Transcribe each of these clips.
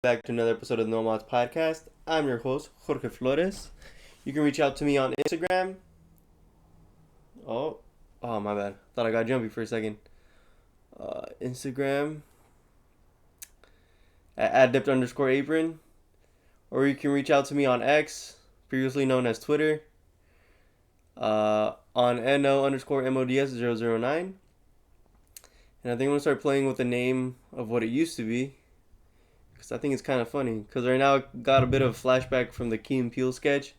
back to another episode of the Nomads Podcast. I'm your host, Jorge Flores. You can reach out to me on Instagram. Oh, oh, my bad. Thought I got jumpy for a second. Instagram at adept underscore apron. Or you can reach out to me on X, previously known as Twitter, on no underscore mods009. And I think I'm going to start playing with the name of what it used to be. Because I think it's kind of funny. Because right now I got a bit of a flashback from the Key and Peele sketch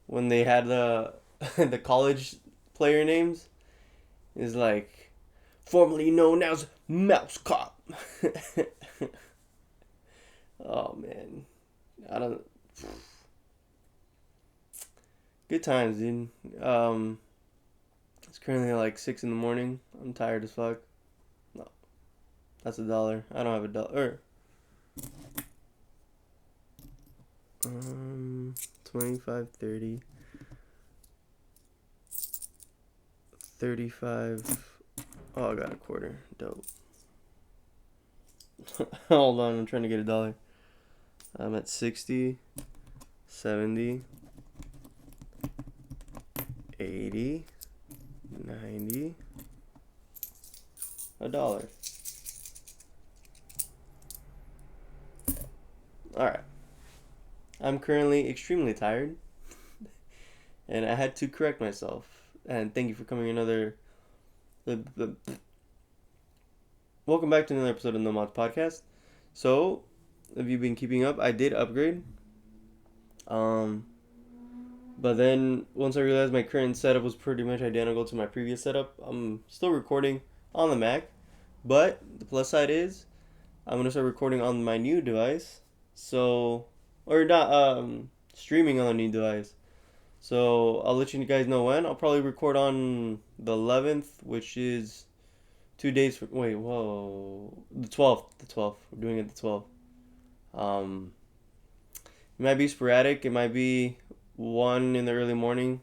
when they had the the college player names. Is like formerly known as Mouse Cop. Oh man, I don't. Good times, dude. It's currently like 6 in the morning. I'm tired as fuck. No, that's $1. I don't have $1. 25, 30, 35. Oh, I got a quarter. Dope. Hold on, I'm trying to get $1. I'm at 60, 70, 80, 90, $1. Alright. I'm currently extremely tired. And I had to correct myself. And thank you for coming another. Welcome back to another episode of the Mods Podcast. So, if you've been keeping up, I did upgrade. But then once I realized my current setup was pretty much identical to my previous setup, I'm still recording on the Mac. But the plus side is I'm gonna start recording on my new device. So, or not streaming on a new device. So I'll let you guys know when. I'll probably record on the 11th, which is 2 days from. Wait, whoa, the 12th. The 12th. We're doing it the 12th. Um, it might be sporadic. It might be one in the early morning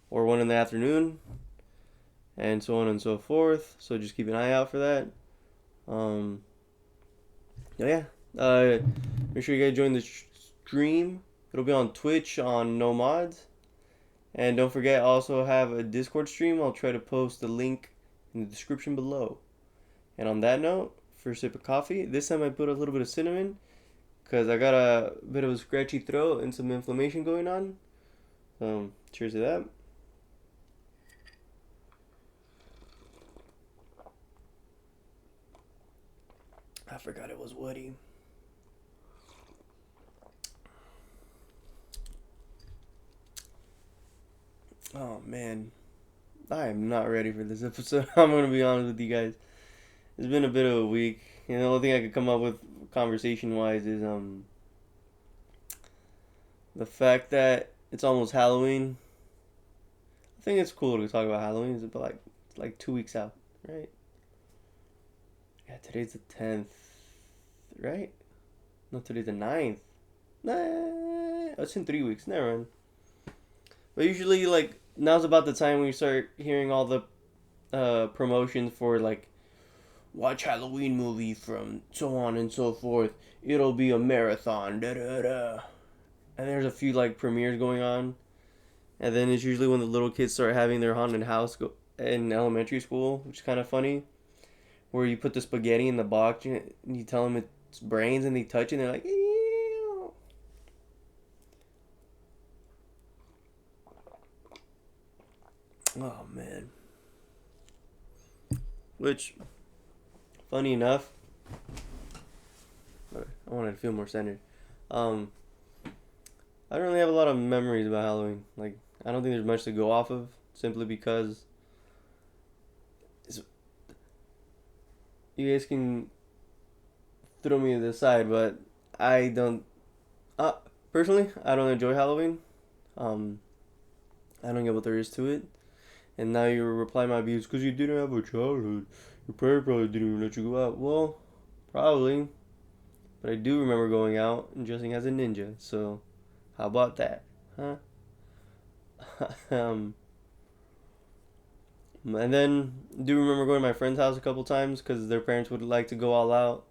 or one in the afternoon, and so on and so forth. So just keep an eye out for that. Um, yeah. Make sure you guys join the stream. It'll be on Twitch on No Mods. And don't forget, I also have a Discord stream. I'll try to post the link in the description below. And on that note, first sip of coffee. This time I put a little bit of cinnamon because I got a bit of a scratchy throat and some inflammation going on. Cheers to that. I forgot it was woody. Oh man, I am not ready for this episode. I'm gonna be honest with you guys. It's been a bit of a week. You know, the only thing I could come up with conversation wise is the fact that it's almost Halloween. I think it's cool to talk about Halloween. It's like 2 weeks out, right? Yeah, today's the 10th, right? No, today's the 9th. Nah, it's in 3 weeks. Never mind. But usually, like, now's about the time when you start hearing all the promotions for, like, watch Halloween movie from so on and so forth. It'll be a marathon. Da da da. And there's a few, like, premieres going on. And then it's usually when the little kids start having their haunted house in elementary school, which is kind of funny. Where you put the spaghetti in the box and you tell them it's brains and they touch it and they're like, ew. Oh, man. Which, funny enough, I wanted to feel more centered. Um, I don't really have a lot of memories about Halloween. Like, I don't think there's much to go off of, simply because you guys can throw me to the side, but I don't. Uh, Personally, I don't enjoy Halloween. Um, I don't get what there is to it. And now you reply my views because you didn't have a childhood. Your parents probably didn't even let you go out. Well, probably. But I do remember going out and dressing as a ninja. So, how about that? Huh? um, and then do remember going to my friend's house a couple times because their parents would like to go all out.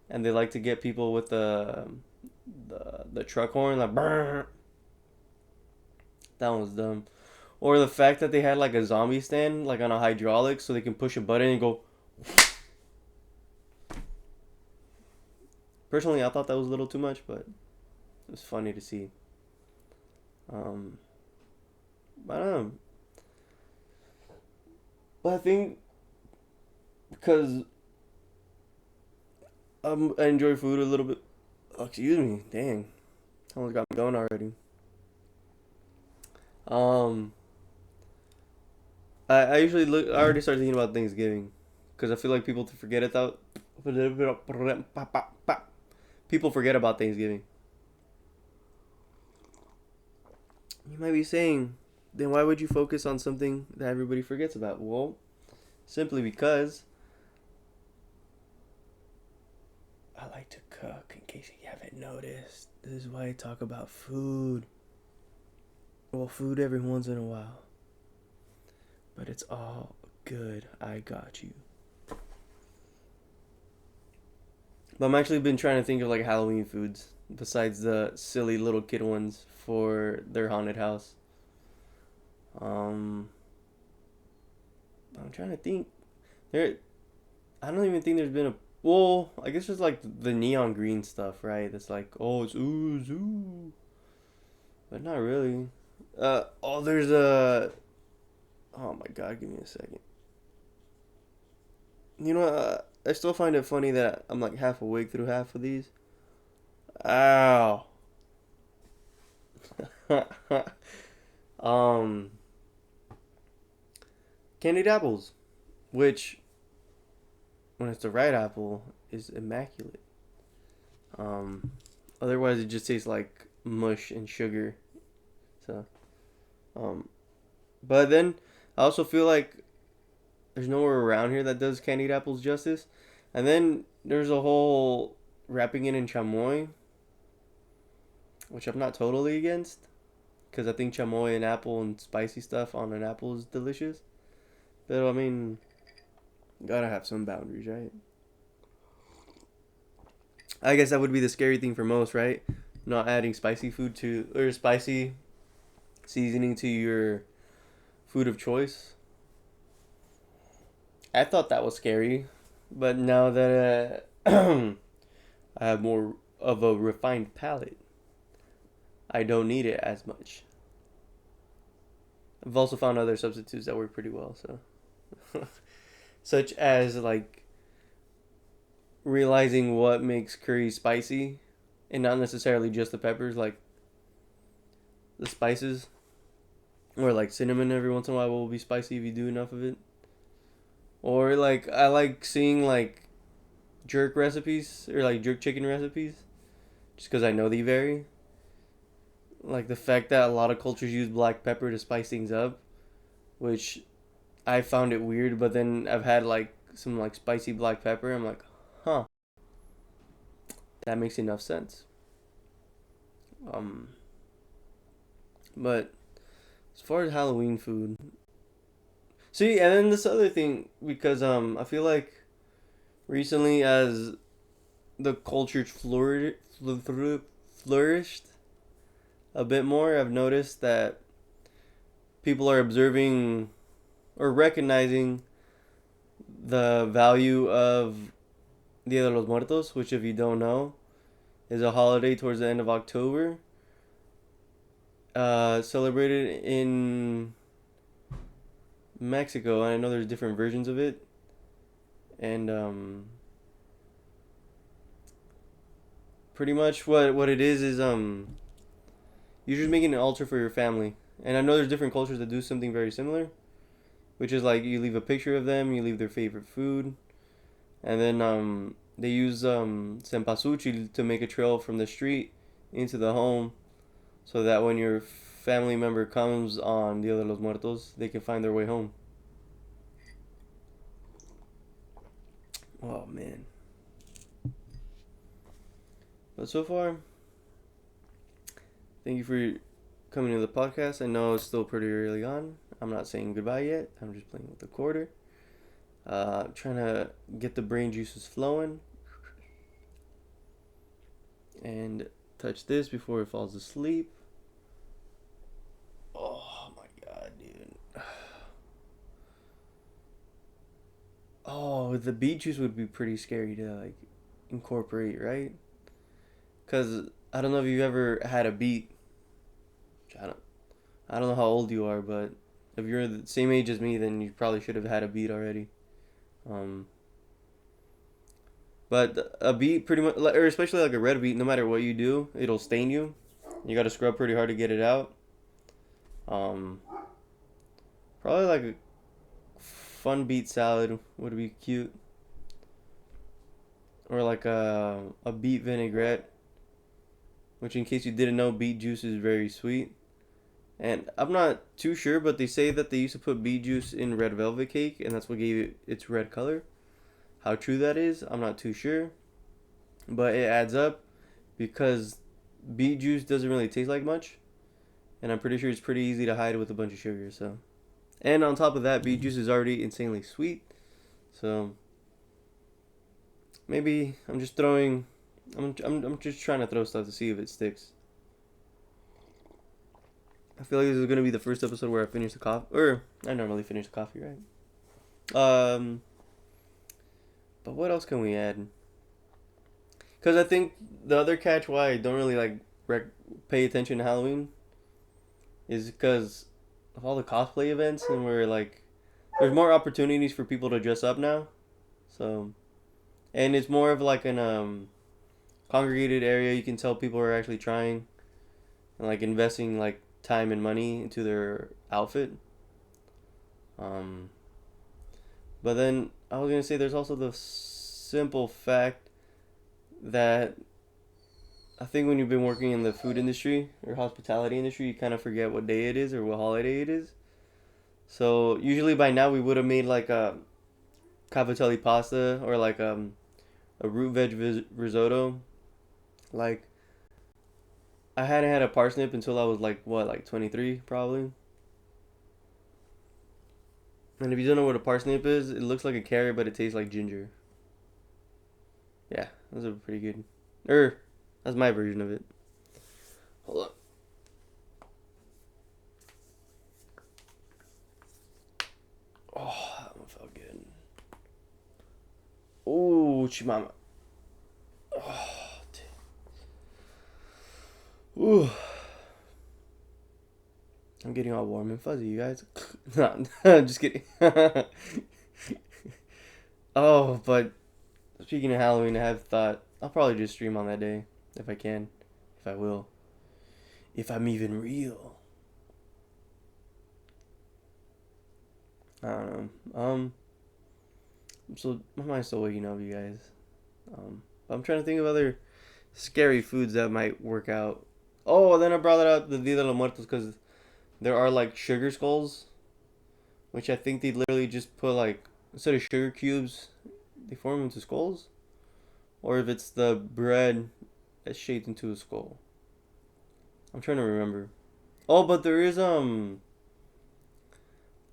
and they like to get people with the truck horn, like brrr. That one was dumb. Or the fact that they had like a zombie stand, like on a hydraulic, so they can push a button and go. Personally, I thought that was a little too much, but it was funny to see. Um, I don't know. But I think because I enjoy food a little bit. Oh, excuse me, dang, almost got me going already. Um, I usually look. I already started thinking about Thanksgiving, because I feel like people forget it though. People forget about Thanksgiving. You might be saying, then why would you focus on something that everybody forgets about? Well, simply because I like to cook, in case you haven't noticed. This is why I talk about food. Well, food every once in a while. But it's all good. I got you. But I'm actually been trying to think of like Halloween foods besides the silly little kid ones for their haunted house. Um, I'm trying to think. There, I don't even think there's been a. Well, I guess it's like the neon green stuff, right? That's like, oh, it's ooh, zoo, but not really. Oh, there's a. Oh my god, give me a second. You know, I still find it funny that I'm like half awake through half of these. Ow. um, Candied apples, which when it's the right apple is immaculate. Um, Otherwise it just tastes like mush and sugar. So, um, but then I also feel like there's nowhere around here that does candied apples justice. And then there's a whole wrapping it in chamoy, which I'm not totally against, because I think chamoy and apple and spicy stuff on an apple is delicious. But I mean, gotta have some boundaries, right? I guess that would be the scary thing for most, right? Not adding spicy food to or spicy seasoning to your food of choice. I thought that was scary, but now that I have more of a refined palate, I don't need it as much. I've also found other substitutes that work pretty well, so such as like realizing what makes curry spicy and not necessarily just the peppers, like the spices or like cinnamon every once in a while will be spicy if you do enough of it. Or like I like seeing like jerk recipes or like jerk chicken recipes just because I know they vary. Like the fact that a lot of cultures use black pepper to spice things up, which I found it weird, but then I've had like some like spicy black pepper. I'm like, huh, that makes enough sense. Um, but as far as Halloween food, see, and then this other thing because I feel like recently as the culture flourished a bit more, I've noticed that people are observing or recognizing the value of Dia de los Muertos, which, if you don't know, is a holiday towards the end of October, celebrated in Mexico. I know there's different versions of it, and pretty much what it is you're just making an altar for your family. And I know there's different cultures that do something very similar, which is like you leave a picture of them, you leave their favorite food, and then they use cempasúchil to make a trail from the street into the home, so that when your family member comes on Dia de los Muertos, they can find their way home. Oh man! But so far, thank you for coming to the podcast. I know it's still pretty early on. I'm not saying goodbye yet. I'm just playing with the quarter. Trying to get the brain juices flowing. and touch this before it falls asleep. Oh my god, dude. Oh, the beet juice would be pretty scary to like incorporate, right? Cause I don't know if you ever had a beet. I don't, I don't know how old you are, but if you're the same age as me, then you probably should have had a beet already. Um, but a beet, pretty much, or especially like a red beet, no matter what you do, it'll stain you. You got to scrub pretty hard to get it out. Um, Probably like a fun beet salad would be cute, or like a beet vinaigrette, which in case you didn't know, beet juice is very sweet. And I'm not too sure, but they say that they used to put beet juice in red velvet cake, and that's what gave it its red color. How true that is, I'm not too sure, but it adds up because beet juice doesn't really taste like much, and I'm pretty sure it's pretty easy to hide with a bunch of sugar. So, and on top of that, beet juice is already insanely sweet. So maybe I'm just throwing, I'm just trying to throw stuff to see if it sticks. I feel like this is gonna be the first episode where I finish the coffee, or I normally finish the coffee, right? Um, but what else can we add? Because I think the other catch why I don't really like pay attention to Halloween is because of all the cosplay events, and where like there's more opportunities for people to dress up now. So, and it's more of like an congregated area. You can tell people are actually trying and like investing like time and money into their outfit. Um, but then I was gonna say there's also the simple fact that I think when you've been working in the food industry or hospitality industry, you kind of forget what day it is or what holiday it is. So usually by now we would have made like a cavatelli pasta or like a root veg risotto. Like I hadn't had a parsnip until I was like what, like 23 probably. And if you don't know what a parsnip is, it looks like a carrot but it tastes like ginger. Yeah, those are pretty good. That's my version of it. Hold on. Oh, that one felt good. Oh, chimama. Oh, ooh. I'm getting all warm and fuzzy, you guys. No, just kidding. Oh, but speaking of Halloween, I have thought I'll probably just stream on that day if I can, if I will, if I'm even real. I don't know. So my mind's still waking up, you guys. But I'm trying to think of other scary foods that might work out. Oh, then I brought it up the Dia de los Muertos because there are like sugar skulls, which I think they literally just put like instead of sugar cubes, they form into skulls, or if it's the bread that's shaped into a skull. I'm trying to remember. Oh, but there is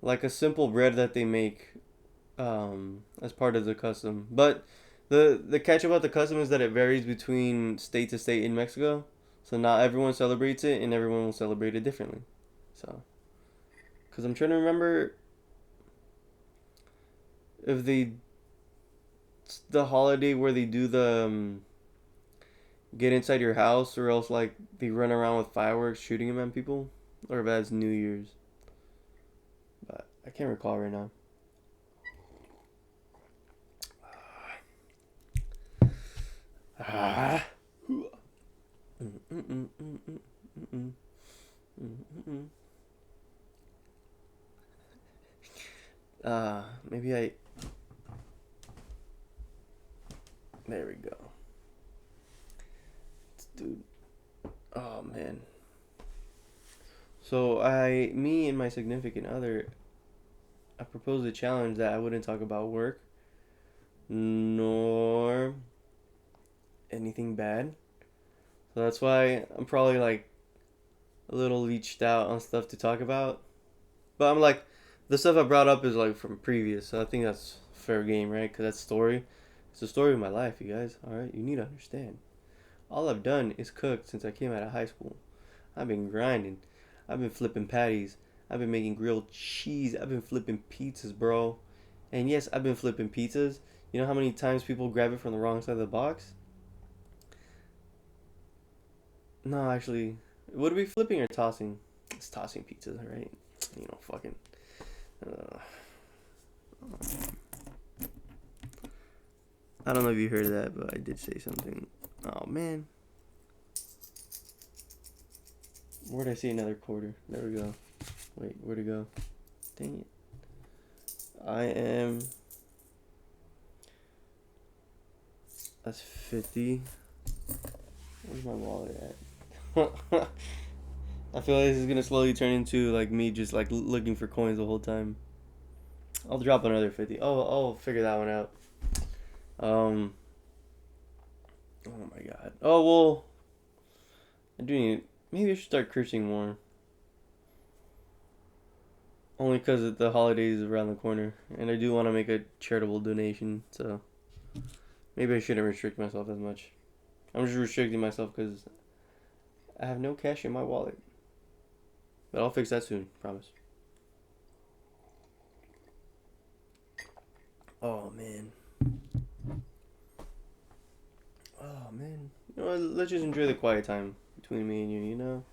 like a simple bread that they make as part of the custom. But the catch about the custom is that it varies between state to state in Mexico. So not everyone celebrates it, and everyone will celebrate it differently. So, because I'm trying to remember if they the holiday where they do the get inside your house, or else like they run around with fireworks shooting them at people, or if that's New Year's. But I can't recall right now. Ah. Maybe I. There we go. Dude. Oh man. So me and my significant other, I proposed a challenge that I wouldn't talk about work, nor anything bad. So that's why I'm probably like a little leached out on stuff to talk about. But I'm like, the stuff I brought up is like from previous, so I think that's fair game, right? Because that story, it's the story of my life, you guys. All right, you need to understand. All I've done is cook since I came out of high school. I've been grinding. I've been flipping patties. I've been making grilled cheese. I've been flipping pizzas, bro. And yes, I've been flipping pizzas. You know how many times people grab it from the wrong side of the box? No, actually, would it be flipping or tossing? It's tossing pizzas, right? You know, fucking. Uh, I don't know if you heard of that, but I did say something. Oh man, where'd I see another quarter? There we go. Wait, where'd it go? Dang it. I am. That's 50. Where's my wallet at? I feel like this is gonna slowly turn into like me just like looking for coins the whole time. I'll drop another 50. Oh, I'll figure that one out. Um. Oh my god. Oh well. I do need. Maybe I should start cursing more. Only because the holidays is around the corner, and I do want to make a charitable donation. So maybe I shouldn't restrict myself as much. I'm just restricting myself because I have no cash in my wallet. But I'll fix that soon. Promise. Oh man. Oh man. You know what? Let's just enjoy the quiet time between me and you. You know,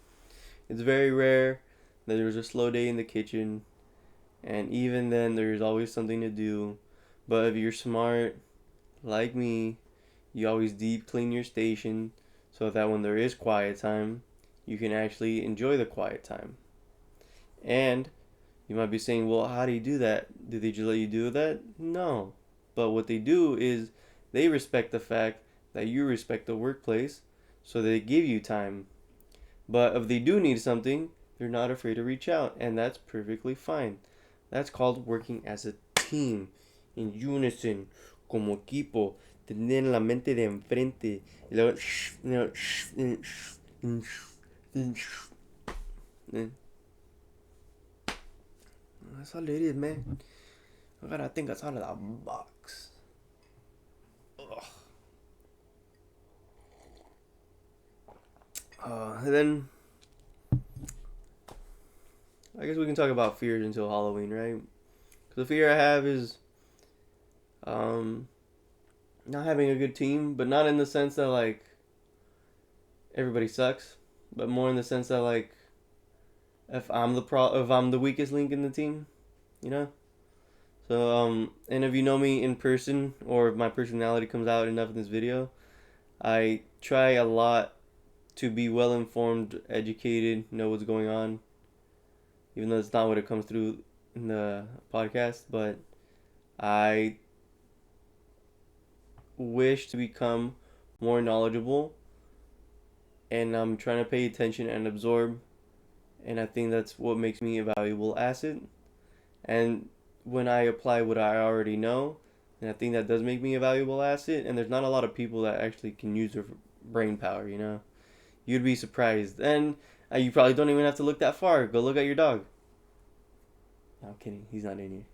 it's very rare that there's a slow day in the kitchen, and even then, there's always something to do. But if you're smart, like me, you always deep clean your station so that when there is quiet time, you can actually enjoy the quiet time. And you might be saying, well, how do you do that? Do they just let you do that? No. But what they do is they respect the fact that you respect the workplace, so they give you time. But if they do need something, they're not afraid to reach out, and that's perfectly fine. That's called working as a team, in unison, como equipo, tener la mente de enfrente. Y luego, that's all it is, man. I gotta think outside of the box. Ugh. And then I guess we can talk about fears until Halloween, right? 'Cause the fear I have is um, not having a good team, but not in the sense that like everybody sucks, but more in the sense that like if I'm the weakest link in the team, you know. So and if you know me in person or if my personality comes out enough in this video, I try a lot to be well informed, educated, know what's going on, even though it's not what it comes through in the podcast, but I wish to become more knowledgeable, and I'm trying to pay attention and absorb, and I think that's what makes me a valuable asset. And when I apply what I already know, and I think that does make me a valuable asset, and there's not a lot of people that actually can use their brain power, you know? You'd be surprised. And you probably don't even have to look that far. Go look at your dog. No, I'm kidding. He's not in here.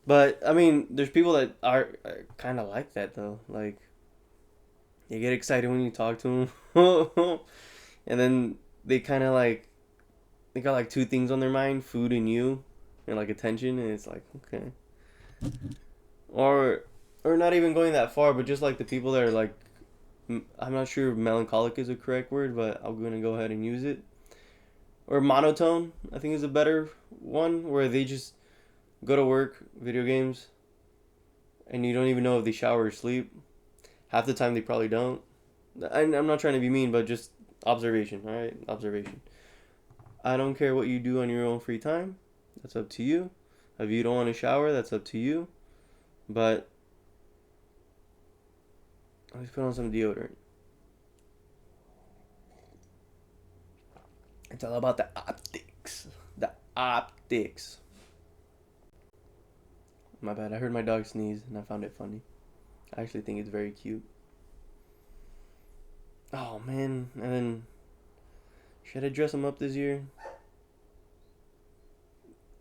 But, I mean, there's people that are kind of like that, though. Like, they get excited when you talk to them. And then they kind of like, they got like two things on their mind, food and you, and like attention. And it's like, okay. Or, or not even going that far, but just like the people that are like, I'm not sure if melancholic is a correct word, but I'm going to go ahead and use it. Or monotone, I think is a better one, where they just go to work, video games, and you don't even know if they shower or sleep. Half the time they probably don't. I'm not trying to be mean, but just observation, alright? Observation. I don't care what you do on your own free time. That's up to you. If you don't want to shower, that's up to you. But let's put on some deodorant. It's all about the optics. The optics. My bad. I heard my dog sneeze and I found it funny. I actually think it's very cute. Oh man. And then, should I dress him up this year?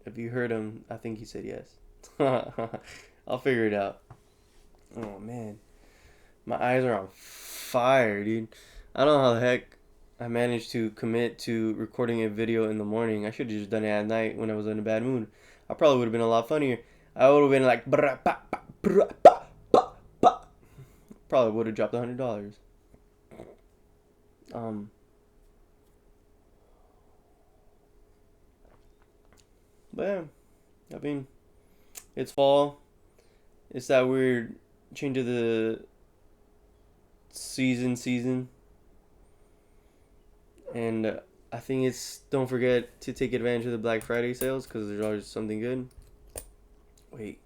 If you heard him, I think he said yes. I'll figure it out. Oh man. My eyes are on fire, dude. I don't know how the heck I managed to commit to recording a video in the morning. I should have just done it at night when I was in a bad mood. I probably would have been a lot funnier. I would have been like, brah, bah, bah, brah, bah, bah, bah. Probably would have dropped $100. Um, but yeah, I mean, it's fall. It's that weird change of the season, and I think it's don't forget to take advantage of the Black Friday sales because there's always something good. Wait.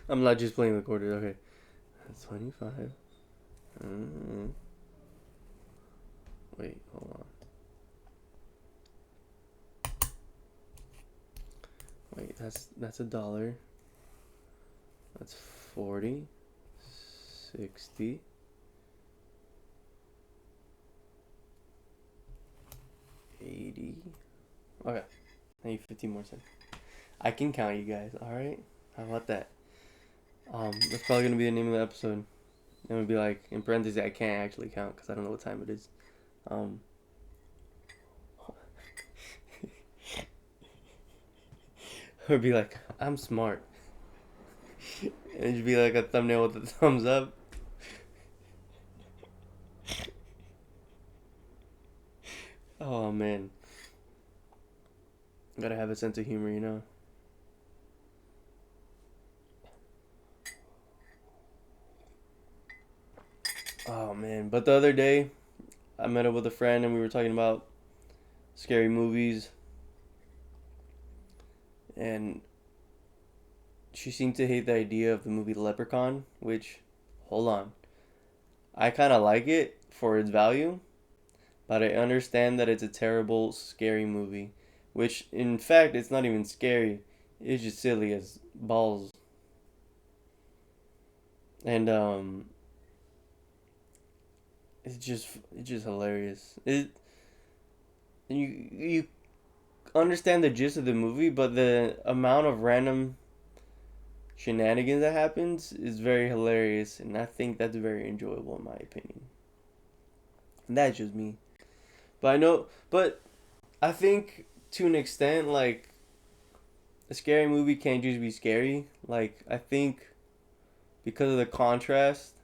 I'm not just playing the quarter. Okay. That's 25. Wait, hold on. Wait, that's $1. That's 40, 60, 80. Okay. I need 15 more cents. I can count, you guys. All right. How about that? That's probably gonna be the name of the episode. It would be like in parentheses. I can't actually count because I don't know what time it is. Um. It would be like I'm smart. And it'd be like a thumbnail with a thumbs up. Oh man. Gotta have a sense of humor, you know. Oh man. But the other day, I met up with a friend and we were talking about scary movies. And she seemed to hate the idea of the movie Leprechaun, which, hold on. I kind of like it for its value, but I understand that it's a terrible, scary movie. Which, in fact, it's not even scary. It's just silly as balls. And it's just hilarious. You understand the gist of the movie, but the amount of random shenanigans that happens is very hilarious, and I think that's very enjoyable in my opinion. And that's just me. But I think to an extent, like a scary movie can't just be scary. Like I think because of the contrast,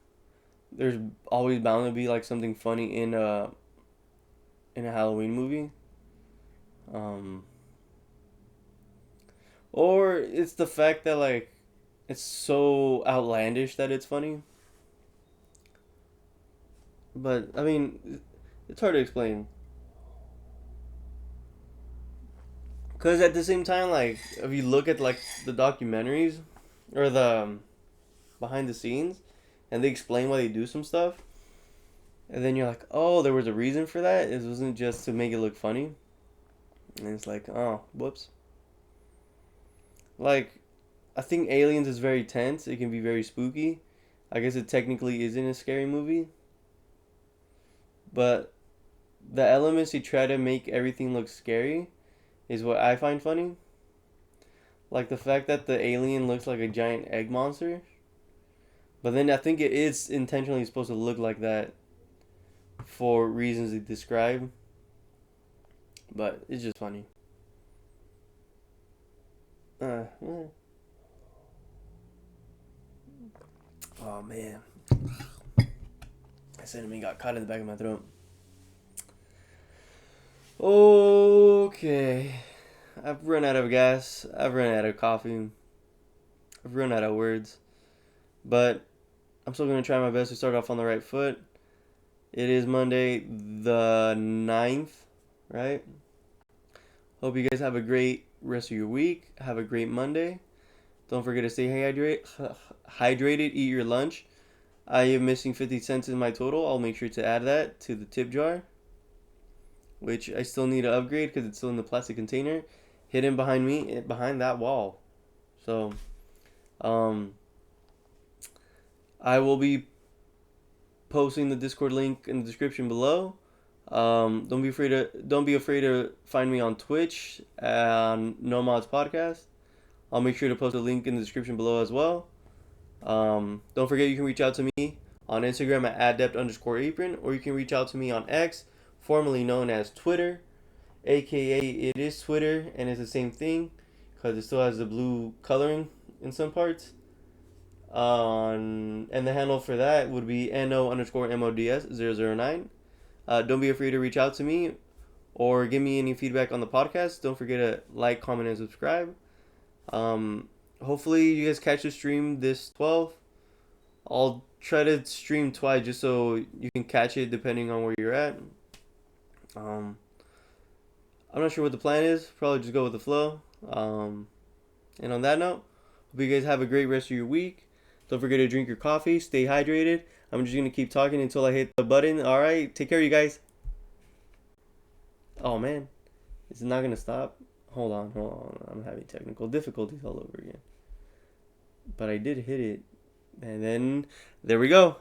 there's always bound to be like something funny in a Halloween movie. Um, or it's the fact that like it's so outlandish that it's funny. But I mean, it's hard to explain. Cause at the same time, like if you look at like the documentaries or the behind the scenes, and they explain why they do some stuff, and then you're like, oh, there was a reason for that. It wasn't just to make it look funny. And it's like, oh, whoops. Like, I think Aliens is very tense. It can be very spooky. I guess it technically isn't a scary movie, but the elements he try to make everything look scary is what I find funny. Like the fact that the alien looks like a giant egg monster, but then I think it is intentionally supposed to look like that for reasons they describe. But it's just funny. Yeah. Oh man, that cinnamon got caught in the back of my throat. Okay, I've run out of gas. I've run out of coffee. I've run out of words. But I'm still gonna try my best to start off on the right foot. It is Monday the 9th, right? Hope you guys have a great rest of your week. Have a great Monday. Don't forget to stay hydrated, eat your lunch. I am missing 50 cents in my total. I'll make sure to add that to the tip jar, which I still need to upgrade because it's still in the plastic container, hidden behind me, behind that wall. So, um, I will be posting the Discord link in the description below. Don't be afraid to find me on Twitch on No Mods Podcast. I'll make sure to post a link in the description below as well. Don't forget you can reach out to me on Instagram at adept_apron, or you can reach out to me on X, formerly known as Twitter, aka it is Twitter and it's the same thing because it still has the blue coloring in some parts. And the handle for that would be no_mods009. Don't be afraid to reach out to me or give me any feedback on the podcast. Don't forget to like, comment, and subscribe. Hopefully you guys catch the stream this 12. I'll try to stream twice just so you can catch it depending on where you're at. I'm not sure what the plan is. Probably just go with the flow. And on that note, hope you guys have a great rest of your week. Don't forget to drink your coffee. Stay hydrated. I'm just going to keep talking until I hit the button. All right. Take care, you guys. Oh, man. It's not going to stop. Hold on. I'm having technical difficulties all over again. But I did hit it. And then, there we go.